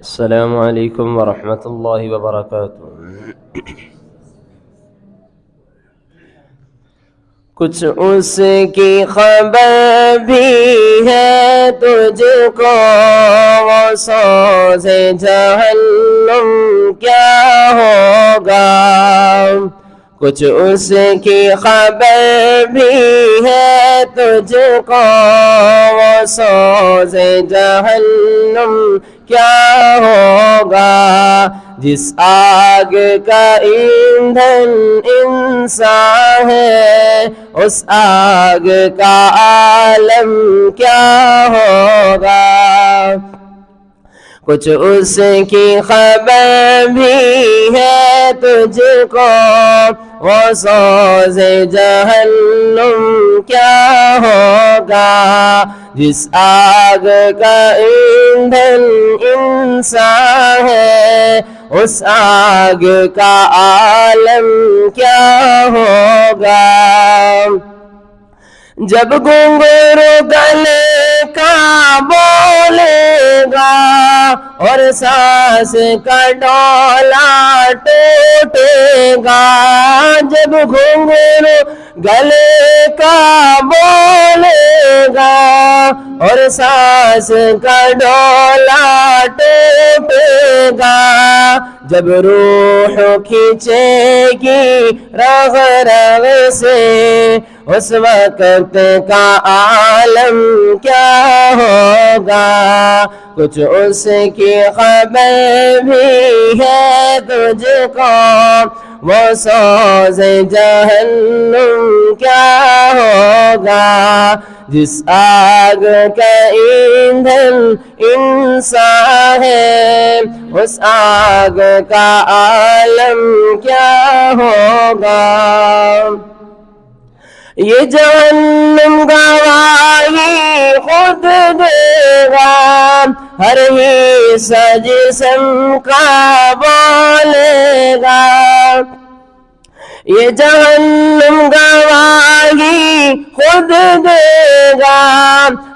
السلام علیکم ورحمۃ اللہ وبرکاتہ۔ کچھ اس کی خبر بھی ہے تجھ کو، وہ سوز جہنم کیا ہوگا۔ کچھ اس کی خبر بھی ہے تجھ کو، وہ سوز جہنم کیا ہوگا۔ جس آگ کا ایندھن انسان ہے، اس آگ کا عالم کیا ہوگا۔ کچھ اس کی خبر بھی ہے تجھ کو، وہ سوز جہنم کیا ہوگا۔ جس آگ کا ایندھن انسان ہے، اس آگ کا عالم کیا ہوگا۔ جب گھنگرو گلے کا بولے گا اور سانس کا ڈولا ٹوٹے گا، جب گھنگرو گلے کا بولے گا اور سانس کا ڈولا ٹوٹے گا، جب روح کھینچے گی رگ رگ سے، اس وقت کا عالم کیا ہوگا۔ کچھ اس کی خبر بھی ہے تجھ کو، وہ سوز جہنم کیا ہوگا۔ جس آگ کا ایندھن انسان ہے، اس آگ کا عالم کیا ہوگا۔ یہ جہنم گواہی خود دے گا، ہر حصہ جسم کا بولے گا۔ یہ جہنم گواہی خود دے گا،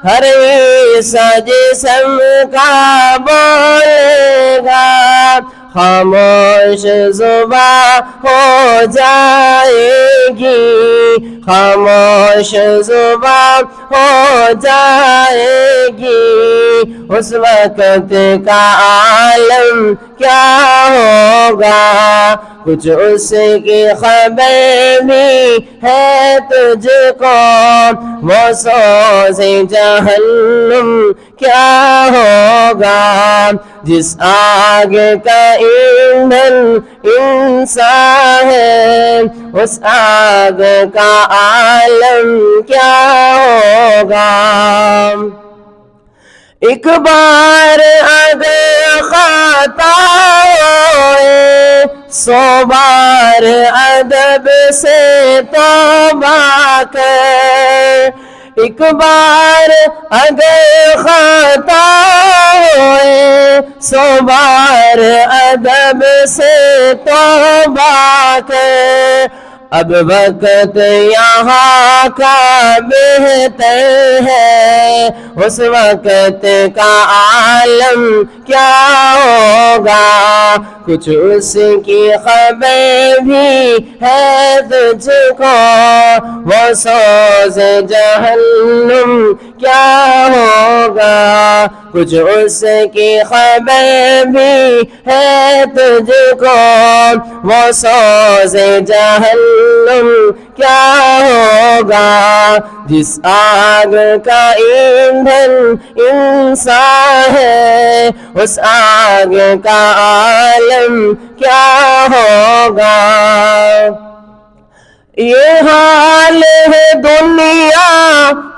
ہر حصہ جسم کا بولے گا۔ خاموش زباں ہو جائے گی، خاموش زباں ہو جائے گی، اس وقت کا عالم کیا ہوگا۔ کچھ اس کی خبر بھی ہے تجھ کو، وہ سوز جہنم کیا ہوگا۔ جس آگ کا ایندھن انسان ہے، اس آگ کا عالم کیا ہوگا۔ ایک بار اگر خطا ہوئے، 100 بار ادب سے توبہ کر۔ ایک بار اگر خطا ہوئے، 100 بار ادب سے توبہ کر۔ اب وقت یہاں کا بہتر ہے، اس وقت کا عالم کیا ہوگا۔ کچھ اس کی خبر بھی ہے تجھ کو، وہ سوز جہنم کیا ہوگا۔ کچھ اس کی خبر بھی ہے تجھ کو، وہ سوز جہنم کیا ہوگا۔ جس آگ کا ایندھن انسان ہے، اس آگ کا عالم کیا ہوگا۔ یہ حال ہے دنیا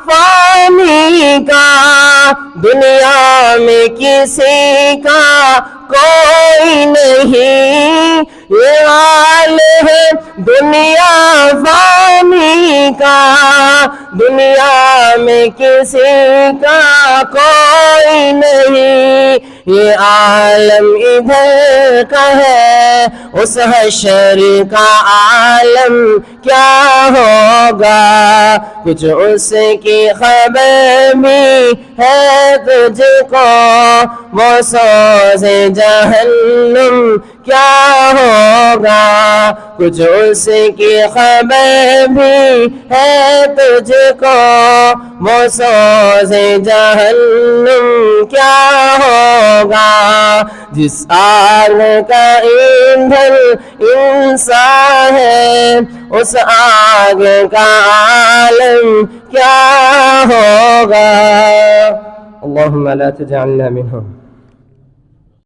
فانی کا، دنیا میں کسی کا کوئی نہیں۔ یہ حال ہے دنیا فانی کا، دنیا میں کسی کا کوئی نہیں، یہ عالم ادھر کا ہے، اس حشر کا عالم کیا ہوگا، کچھ اس کی خبر بھی ہے تجھ کو، وہ سوز جہنم کیا ہوگا، کچھ اس کی خبر بھی ہے تجھ کو، وہ سوز جہنم کیا ہوگا، جس آگ کا ایندھن انسان ہے، اس آگ کا عالم کیا ہوگا۔ اللہم لا تجعلنا منہم۔